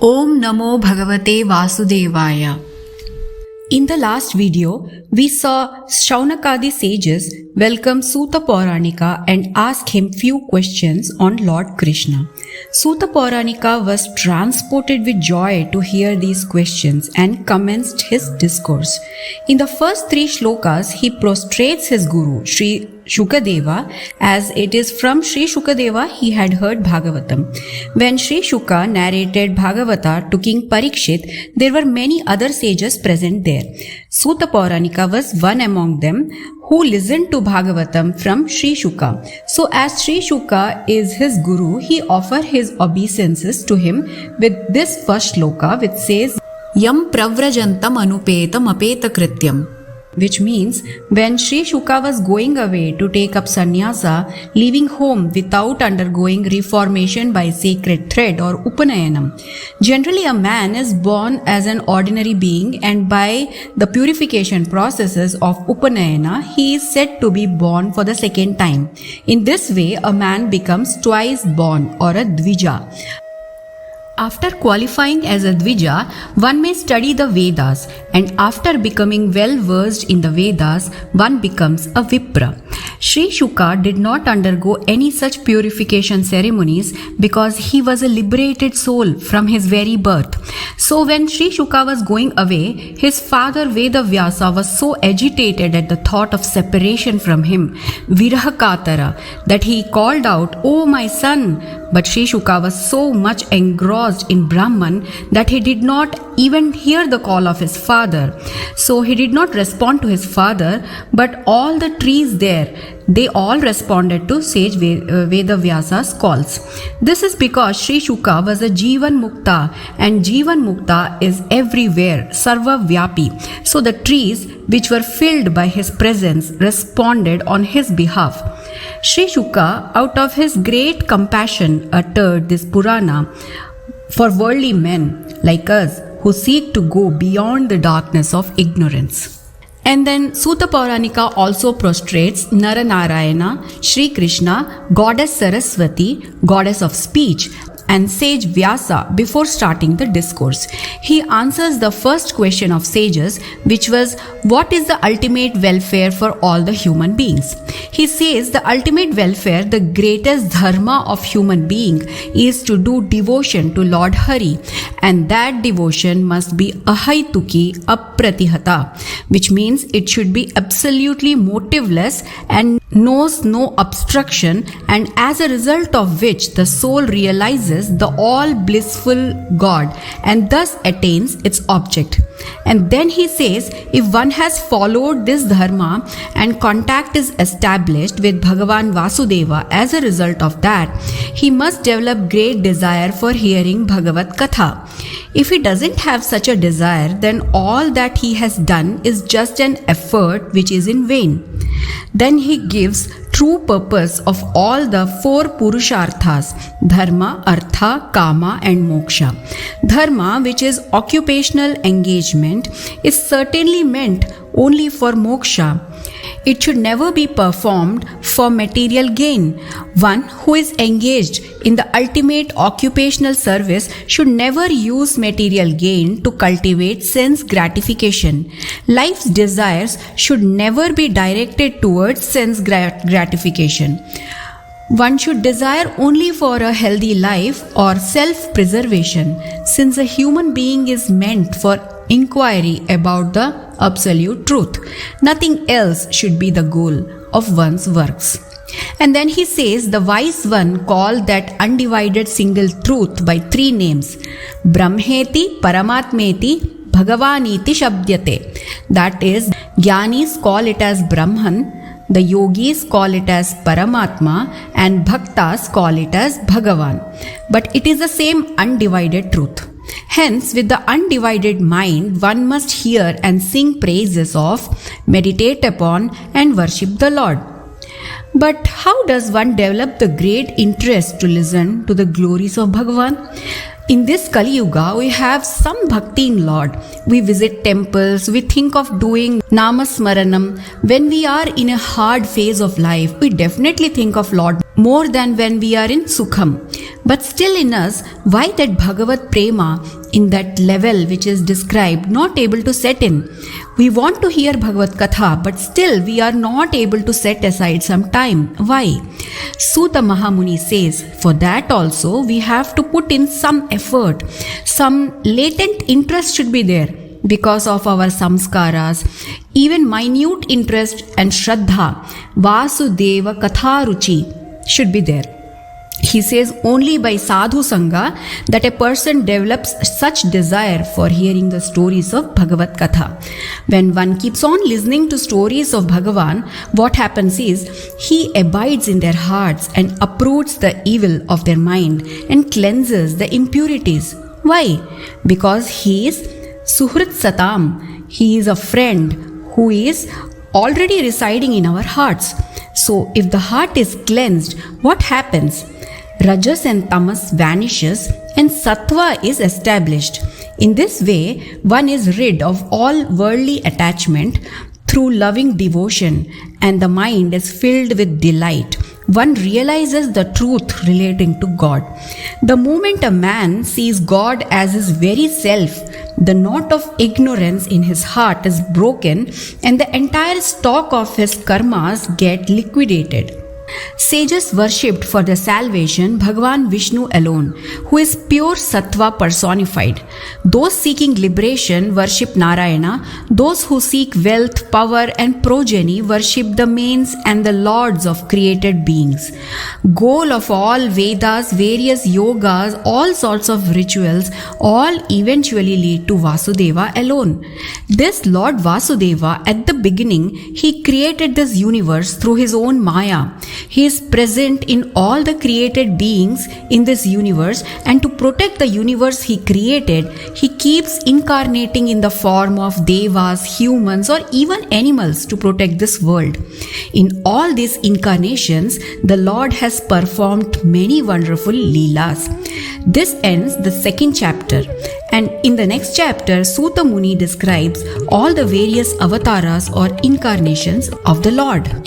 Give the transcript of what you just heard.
Om Namo Bhagavate Vāsudevaya. In the last video, we saw Shaunakadi sages welcome Suta Pauranika and ask him few questions on Lord Krishna. Suta Pauranika was transported with joy to hear these questions and commenced his discourse. In the first 3 shlokas, he prostrates his guru, Sri Shukadeva, as it is from Sri Shukadeva he had heard Bhagavatam. When Sri Shuka narrated Bhagavata to King Parikshit, there were many other sages present there. Suta Pauranika was one among them who listened to Bhagavatam from Sri Shuka. So as Sri Shuka is his guru, he offered his obeisances to him with this first shloka which says, Yam pravrajantam anupetam apeta krityam, which means when Sri Shuka was going away to take up sannyasa, leaving home without undergoing reformation by sacred thread or upanayanam. Generally, a man is born as an ordinary being, and by the purification processes of upanayana, he is said to be born for the second time. In this way, a man becomes twice born, or a dvija. After qualifying as a Dvija, one may study the Vedas, and after becoming well versed in the Vedas, one becomes a Vipra. Sri Shuka did not undergo any such purification ceremonies because he was a liberated soul from his very birth. So when Sri Shuka was going away, his father Veda Vyasa was so agitated at the thought of separation from him, Virahakatara, that he called out, "Oh my son!" But Sri Shuka was so much engrossed in Brahman that he did not even hear the call of his father. So he did not respond to his father, but all the trees there, they all responded to sage Veda Vyasa's calls. This is because Sri Shuka was a Jivan Mukta, and Jivan Mukta is everywhere, Sarva Vyapi. So the trees which were filled by his presence responded on his behalf. Sri Shuka, out of his great compassion, uttered this Purana for worldly men like us who seek to go beyond the darkness of ignorance. And then Suta Pauranika also prostrates Naranarayana, Sri Krishna, Goddess Saraswati, Goddess of speech, and sage Vyasa before starting the discourse. He answers the first question of sages, which was, what is the ultimate welfare for all the human beings? He says the ultimate welfare, the greatest dharma of human being, is to do devotion to Lord Hari, and that devotion must be ahaituki apratihata, which means it should be absolutely motiveless and knows no obstruction, and as a result of which the soul realizes the all-blissful God and thus attains its object. And then he says, if one has followed this dharma and contact is established with Bhagavan Vāsudeva as a result of that, he must develop great desire for hearing Bhagavat Katha. If he doesn't have such a desire, then all that he has done is just an effort which is in vain. Then he gives true purpose of all the 4 Purusharthas, Dharma, Artha, Kama and Moksha. Dharma, which is occupational engagement, is certainly meant only for moksha. It should never be performed for material gain. One who is engaged in the ultimate occupational service should never use material gain to cultivate sense gratification. Life's desires should never be directed towards sense gratification. One should desire only for a healthy life or self-preservation, since a human being is meant for inquiry about the absolute truth. Nothing else should be the goal of one's works. And then he says the wise one called that undivided single truth by 3 names: Brahmeti, Paramatmeti, Bhagavaniti Shabdyate. That is, Jnanis call it as Brahman, the yogis call it as Paramatma, and Bhaktas call it as Bhagavan. But it is the same undivided truth. Hence, with the undivided mind, one must hear and sing praises of, meditate upon, and worship the Lord. But how does one develop the great interest to listen to the glories of Bhagavan? In this Kali Yuga, we have some bhakti in Lord. We visit temples, we think of doing Namasmaranam. When we are in a hard phase of life, we definitely think of Lord more than when we are in Sukham. But still in us, why that Bhagavat Prema in that level which is described, not able to set in? We want to hear Bhagavad Katha, but still we are not able to set aside some time. Why? Suta Mahamuni says, for that also we have to put in some effort. Some latent interest should be there. Because of our samskaras, even minute interest and shraddha, Vāsudeva Katha Ruchi should be there. He says only by sadhu sangha that a person develops such desire for hearing the stories of Bhagavad Katha. When one keeps on listening to stories of Bhagavan, what happens is he abides in their hearts and uproots the evil of their mind and cleanses the impurities. Why? Because he is Suhrit Satam. He is a friend who is already residing in our hearts. So if the heart is cleansed, what happens? Rajas and Tamas vanishes and Sattva is established. In this way, one is rid of all worldly attachment through loving devotion, and the mind is filled with delight. One realizes the truth relating to God. The moment a man sees God as his very self, the knot of ignorance in his heart is broken and the entire stock of his karmas get liquidated. Sages worshipped for their salvation Bhagavan Vishnu alone, who is pure sattva personified. Those seeking liberation worship Narayana. Those who seek wealth, power and progeny worship the mains and the lords of created beings. Goal of all Vedas, various yogas, all sorts of rituals, all eventually lead to Vāsudeva alone. This Lord Vāsudeva, at the beginning, he created this universe through his own Maya. He is present in all the created beings in this universe, and to protect the universe he created, he keeps incarnating in the form of devas, humans or even animals to protect this world. In all these incarnations, the Lord has performed many wonderful leelas. This ends the second chapter, and in the next chapter, Suta Muni describes all the various avatars or incarnations of the Lord.